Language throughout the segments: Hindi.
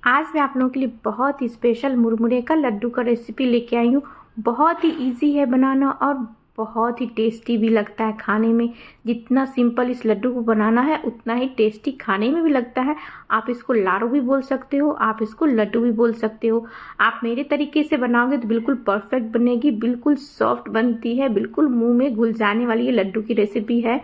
आज मैं आप लोगों के लिए बहुत ही स्पेशल मुरमुरे का लड्डू का रेसिपी लेके आई हूँ। बहुत ही इजी है बनाना और बहुत ही टेस्टी भी लगता है खाने में। जितना सिंपल इस लड्डू को बनाना है उतना ही टेस्टी खाने में भी लगता है। आप इसको लाडू भी बोल सकते हो, आप इसको लड्डू भी बोल सकते हो। आप मेरे तरीके से बनाओगे तो बिल्कुल परफेक्ट बनेगी, बिल्कुल सॉफ्ट बनती है, बिल्कुल मुंह में घुल जाने वाली ये लड्डू की रेसिपी है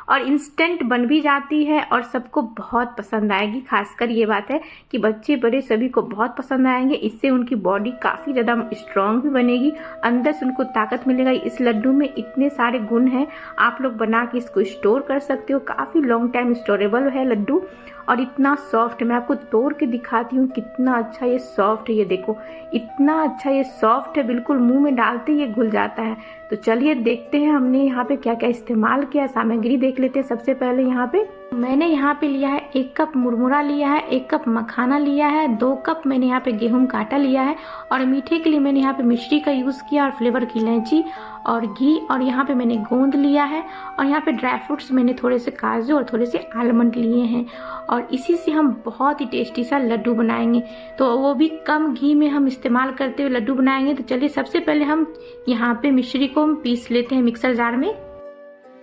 और इंस्टेंट बन भी जाती है और सबको बहुत पसंद आएगी। खासकर ये बात है कि बच्चे बड़े सभी को बहुत पसंद आएंगे। इससे उनकी बॉडी काफ़ी ज़्यादा स्ट्रांग भी बनेगी, अंदर से उनको ताकत मिलेगा। इस लड्डू में इतने सारे गुण हैं, आप लोग बना के इसको स्टोर कर सकते हो। काफ़ी लॉन्ग टाइम स्टोरेबल है लड्डू और इतना सॉफ्ट। मैं आपको तोड़ के दिखाती हूँ कितना अच्छा ये सॉफ्ट है। ये देखो इतना अच्छा ये सॉफ्ट है, बिल्कुल मुंह में डालते ही ये घुल जाता है। तो चलिए देखते हैं हमने यहाँ पे क्या क्या इस्तेमाल किया। सामग्री देख लेते हैं। सबसे पहले यहाँ पे मैंने यहाँ पे लिया है 1 कप मुरमुरा लिया है, 1 कप मखाना लिया है, 2 कप मैंने यहाँ पे गेहूं का आटा लिया है और मीठे के लिए मैंने यहाँ पे मिश्री का यूज़ किया और फ्लेवर की इलायची और घी और यहाँ पे मैंने गोंद लिया है और यहाँ पे ड्राई फ्रूट्स मैंने थोड़े से काजू और थोड़े से आलमंड लिए हैं और इसी से हम बहुत ही टेस्टी सा लड्डू बनाएंगे। तो वो भी कम घी में हम इस्तेमाल करते हुए लड्डू बनाएंगे। तो चलिए सबसे पहले हम यहाँ पे मिश्री को हम पीस लेते हैं मिक्सर जार में।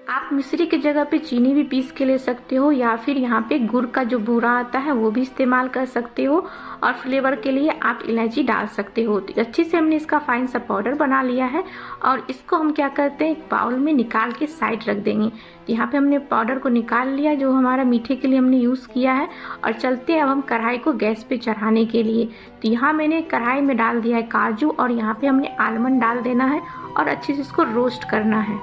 आप मिश्री की जगह पे चीनी भी पीस के ले सकते हो या फिर यहाँ पे गुड़ का जो बूरा आता है वो भी इस्तेमाल कर सकते हो और फ्लेवर के लिए आप इलायची डाल सकते हो। तो अच्छे से हमने इसका फाइन सा पाउडर बना लिया है और इसको हम क्या करते हैं एक बाउल में निकाल के साइड रख देंगे। तो यहाँ पे हमने पाउडर को निकाल लिया जो हमारा मीठे के लिए हमने यूज़ किया है और चलते हैं अब हम कढ़ाई को गैस पे चढ़ाने के लिए। तो यहाँ मैंने कढ़ाई में डाल दिया है काजू और यहाँ पे हमने आलमंड डाल देना है और अच्छे से इसको रोस्ट करना है।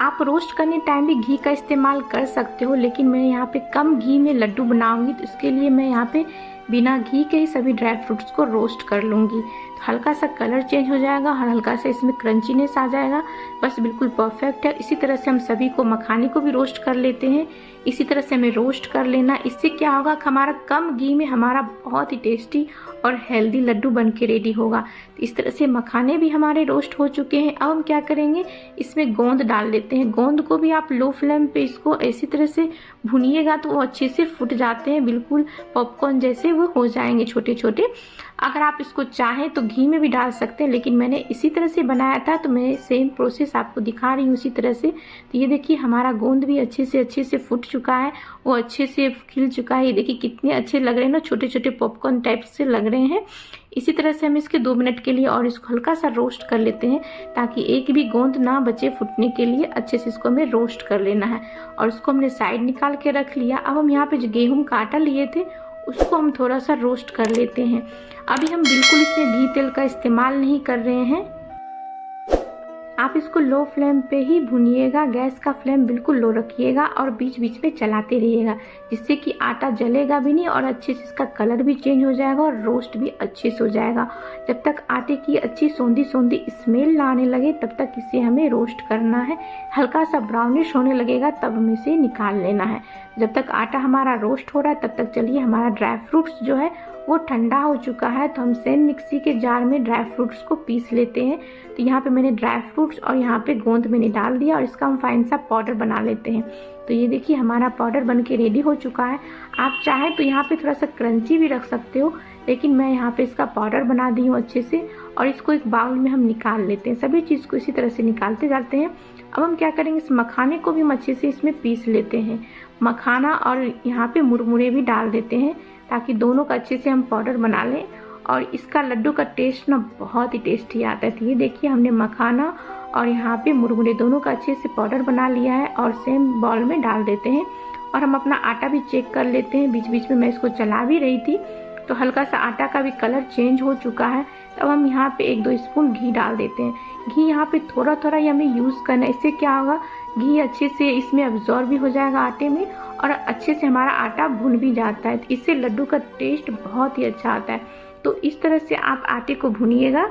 आप रोस्ट करने टाइम भी घी का इस्तेमाल कर सकते हो, लेकिन मैं यहाँ पे कम घी में लड्डू बनाऊंगी तो इसके लिए मैं यहाँ पे बिना घी के ही सभी ड्राई फ्रूट्स को रोस्ट कर लूँगी। तो हल्का सा कलर चेंज हो जाएगा और हल्का सा इसमें क्रंचीनेस आ जाएगा, बस बिल्कुल परफेक्ट है। इसी तरह से हम सभी को मखाने को भी रोस्ट कर लेते हैं। इसी तरह से हमें रोस्ट कर लेना। इससे क्या होगा कि हमारा कम घी में हमारा बहुत ही टेस्टी और हेल्दी लड्डू बन के रेडी होगा। तो इस तरह से मखाने भी हमारे रोस्ट हो चुके हैं। अब हम क्या करेंगे इसमें गोंद डाल देते हैं। गोंद को भी आप लो फ्लेम पे इसको ऐसी तरह से भुनिएगा तो वो अच्छे से फूट जाते हैं, बिल्कुल पॉपकॉर्न जैसे वो हो जाएंगे छोटे छोटे। अगर आप इसको चाहें तो घी में भी डाल सकते हैं, लेकिन मैंने इसी तरह से बनाया था तो मैं सेम प्रोसेस आपको दिखा रही हूँ उसी तरह से। तो ये देखिए हमारा गोंद भी अच्छे से फूट चुका है, वो अच्छे से खिल चुका है। ये देखिए कितने अच्छे लग रहे हैं ना, छोटे छोटे पॉपकॉर्न टाइप से लग रहे हैं। इसी तरह से हम इसके 2 मिनट के लिए और इसको हल्का सा रोस्ट कर लेते हैं ताकि एक भी गोंद ना बचे फूटने के लिए। अच्छे से इसको हमें रोस्ट कर लेना है और इसको हमने साइड निकाल के रख लिया। अब हम यहाँ पे जो गेहूं का आटा लिए थे उसको हम थोड़ा सा रोस्ट कर लेते हैं। अभी हम बिल्कुल इसमें घी तेल का इस्तेमाल नहीं कर रहे हैं। आप इसको लो फ्लेम पे ही भुनिएगा, गैस का फ्लेम बिल्कुल लो रखिएगा और बीच बीच में चलाते रहिएगा, जिससे कि आटा जलेगा भी नहीं और अच्छे से इसका कलर भी चेंज हो जाएगा और रोस्ट भी अच्छे से हो जाएगा। जब तक आटे की अच्छी सौंधी सौंधी स्मेल ना आने लगे तब तक इसे हमें रोस्ट करना है। हल्का सा ब्राउनिश होने लगेगा तब हमें इसे निकाल लेना है। जब तक आटा हमारा रोस्ट हो रहा है तब तक चलिए हमारा ड्राई फ्रूट्स जो है वो ठंडा हो चुका है। तो हम सेम मिक्सी के जार में ड्राई फ्रूट्स को पीस लेते हैं। तो यहाँ पे मैंने ड्राई फ्रूट्स और यहाँ पे गोंद मैंने डाल दिया और इसका हम फाइन सा पाउडर बना लेते हैं। तो ये देखिए हमारा पाउडर बन के रेडी हो चुका है। आप चाहें तो यहाँ पे थोड़ा सा क्रंची भी रख सकते हो, लेकिन मैं यहाँ पे इसका पाउडर बना दी हूँ अच्छे से और इसको एक बाउल में हम निकाल लेते हैं। सभी चीज़ को इसी तरह से निकालते जाते हैं। अब हम क्या करेंगे इस मखाने को भी हम अच्छे से इसमें पीस लेते हैं। मखाना और यहाँ पे मुरमुरे भी डाल देते हैं ताकि दोनों का अच्छे से हम पाउडर बना लें और इसका लड्डू का टेस्ट ना बहुत ही टेस्टी आता है। तो ये देखिए हमने मखाना और यहाँ पे मुरमुरे दोनों का अच्छे से पाउडर बना लिया है और सेम बाउल में डाल देते हैं और हम अपना आटा भी चेक कर लेते हैं। बीच बीच में मैं इसको चला भी रही थी तो हल्का सा आटा का भी कलर चेंज हो चुका है। तब हम यहाँ पे 1-2 स्पून घी डाल देते हैं। घी यहाँ पे थोड़ा थोड़ा ही हमें यूज़ करना है। इससे क्या होगा घी अच्छे से इसमें अब्जॉर्ब भी हो जाएगा आटे में और अच्छे से हमारा आटा भुन भी जाता है। तो इससे लड्डू का टेस्ट बहुत ही अच्छा आता है। तो इस तरह से आप आटे को भुनिएगा।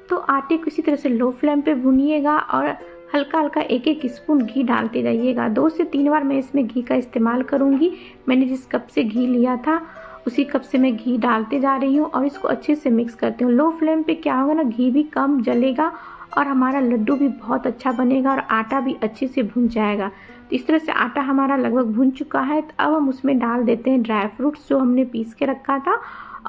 तो आटे को इसी तरह से लो फ्लेम पे भुनिएगा और हल्का हल्का 1-1 स्पून घी डालते जाइएगा। 2 से 3 बार मैं इसमें घी का इस्तेमाल करूँगी। मैंने जिस कप से घी लिया था उसी कप से मैं घी डालते जा रही हूँ और इसको अच्छे से मिक्स करती हूँ। लो फ्लेम पे क्या होगा ना घी भी कम जलेगा और हमारा लड्डू भी बहुत अच्छा बनेगा और आटा भी अच्छे से भुन जाएगा। तो इस तरह से आटा हमारा लगभग भुन चुका है। तो अब हम उसमें डाल देते हैं ड्राई फ्रूट्स जो हमने पीस के रखा था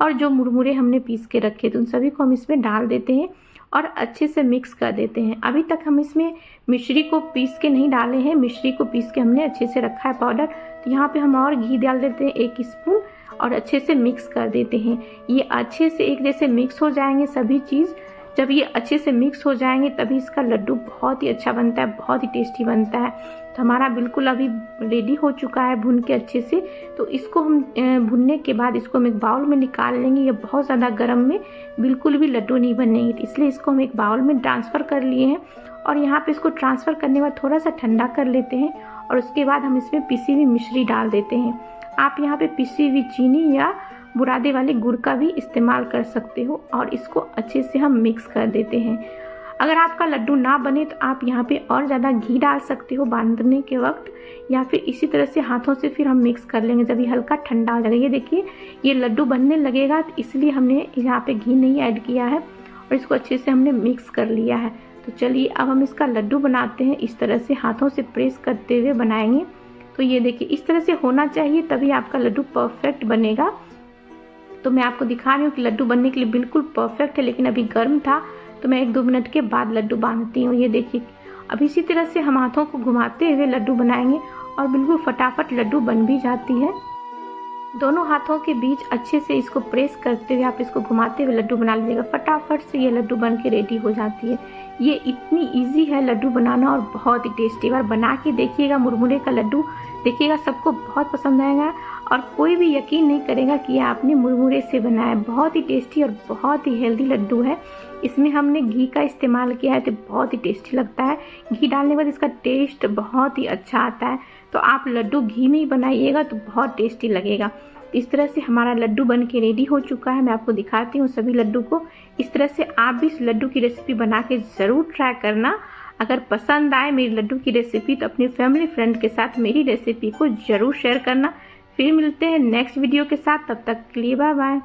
और जो मुरमुरे हमने पीस के रखे थे, उन सभी को हम इसमें डाल देते हैं और अच्छे से मिक्स कर देते हैं। अभी तक हम इसमें मिश्री को पीस के नहीं डाले हैं, मिश्री को पीस के हमने अच्छे से रखा है पाउडर। तो यहाँ पे हम और घी डाल देते हैं 1 स्पून और अच्छे से मिक्स कर देते हैं। ये अच्छे से एक जैसे मिक्स हो जाएंगे सभी चीज़। जब ये अच्छे से मिक्स हो जाएंगे तभी इसका लड्डू बहुत ही अच्छा बनता है, बहुत ही टेस्टी बनता है। तो हमारा बिल्कुल अभी रेडी हो चुका है भुन के अच्छे से। तो इसको हम भुनने के बाद इसको हम एक बाउल में निकाल लेंगे। ये बहुत ज़्यादा गर्म में बिल्कुल भी लड्डू नहीं बनेंगे, तो इसलिए इसको हम एक बाउल में ट्रांसफ़र कर लिए हैं। और यहाँ पे इसको ट्रांसफ़र करने के बाद थोड़ा सा ठंडा कर लेते हैं और उसके बाद हम इसमें पिसी हुई मिश्री डाल देते हैं। आप यहाँ पे पिसी हुई चीनी या बुरादे वाले गुड़ का भी इस्तेमाल कर सकते हो और इसको अच्छे से हम मिक्स कर देते हैं। अगर आपका लड्डू ना बने तो आप यहाँ पे और ज़्यादा घी डाल सकते हो बांधने के वक्त, या फिर इसी तरह से हाथों से फिर हम मिक्स कर लेंगे जब ये हल्का ठंडा हो जाएगा। ये देखिए ये लड्डू बनने लगेगा, तो इसलिए हमने यहाँ पे घी नहीं ऐड किया है और इसको अच्छे से हमने मिक्स कर लिया है। तो चलिए अब हम इसका लड्डू बनाते हैं। इस तरह से हाथों से प्रेस करते हुए बनाएंगे। तो ये देखिए इस तरह से होना चाहिए, तभी आपका लड्डू परफेक्ट बनेगा। तो मैं आपको दिखा रही हूँ कि लड्डू बनने के लिए बिल्कुल परफेक्ट है, लेकिन अभी गर्म था तो मैं 1-2 मिनट के बाद लड्डू बांधती हूँ। ये देखिए अब इसी तरह से हम हाथों को घुमाते हुए लड्डू बनाएंगे और बिल्कुल फटाफट लड्डू बन भी जाती है। दोनों हाथों के बीच अच्छे से इसको प्रेस करते हुए आप इसको घुमाते हुए लड्डू बना लीजिएगा। फटाफट से ये लड्डू बन के रेडी हो जाती है। ये इतनी इजी है लड्डू बनाना और बहुत ही टेस्टी। बार बना के देखिएगा मुरमुरे का लड्डू, देखिएगा सबको बहुत पसंद आएगा और कोई भी यकीन नहीं करेगा कि आपने मुरमुरे से बनाया। बहुत ही टेस्टी और बहुत ही हेल्दी लड्डू है। इसमें हमने घी का इस्तेमाल किया है तो बहुत ही टेस्टी लगता है। घी डालने के बाद इसका टेस्ट बहुत ही अच्छा आता है। तो आप लड्डू घी में ही बनाइएगा तो बहुत टेस्टी लगेगा। इस तरह से हमारा लड्डू बन के रेडी हो चुका है। मैं आपको दिखाती हूँ सभी लड्डू को। इस तरह से आप भी इस लड्डू की रेसिपी बना के ज़रूर ट्राई करना। अगर पसंद आए मेरी लड्डू की रेसिपी तो अपनी फैमिली फ्रेंड के साथ मेरी रेसिपी को ज़रूर शेयर करना। फिर मिलते हैं नेक्स्ट वीडियो के साथ, तब तक के लिए बाय बाय।